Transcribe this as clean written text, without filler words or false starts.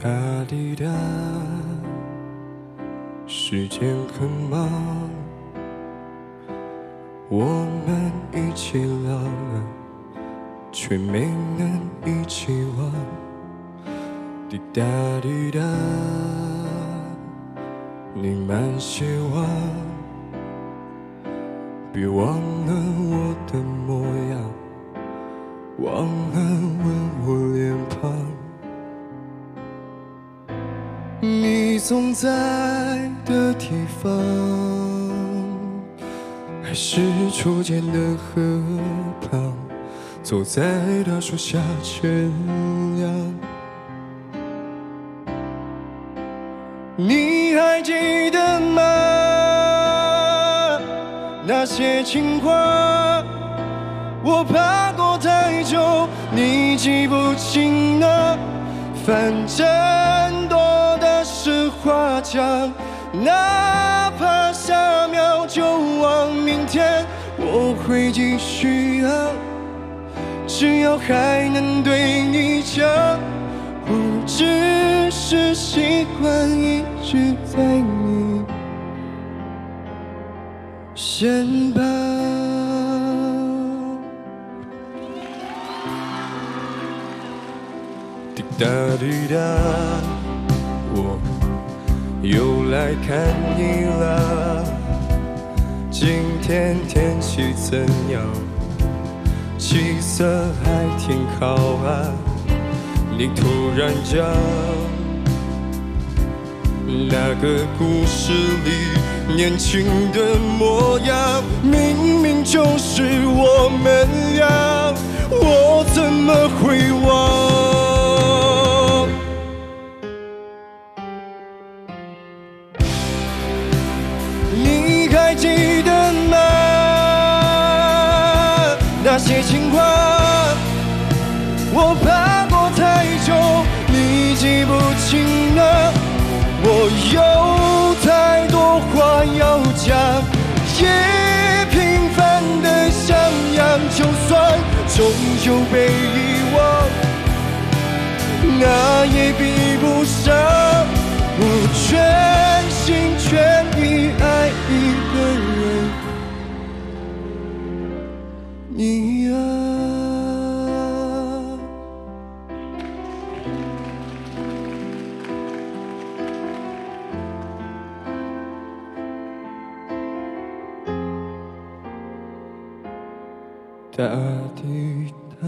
哒滴哒，时间很忙，我们一起老了，却没能一起玩。滴答滴答，你慢些玩，别忘了我的模样，忘了问我脸庞。你总在的地方，还是初见的河旁，走在大树下乘凉。你还记得吗？那些情话，我怕过太久，你记不清了。反正多的是话讲，哪怕下秒就忘，明天我会继续啊。只要还能对你讲，我只是习惯一直在你身旁。滴答滴答，我又来看你了。今天天气怎样？气色还挺好啊。你突然讲那个故事里年轻的模样，明明就是我们俩，我怎么会忘？你还记得吗？那些情话，我怕过太久，你记不清了。我有太多话要讲，也平凡的像样，就算终究被遗忘，那也比不上我全心全意爱一个人，你啊。哒滴哒。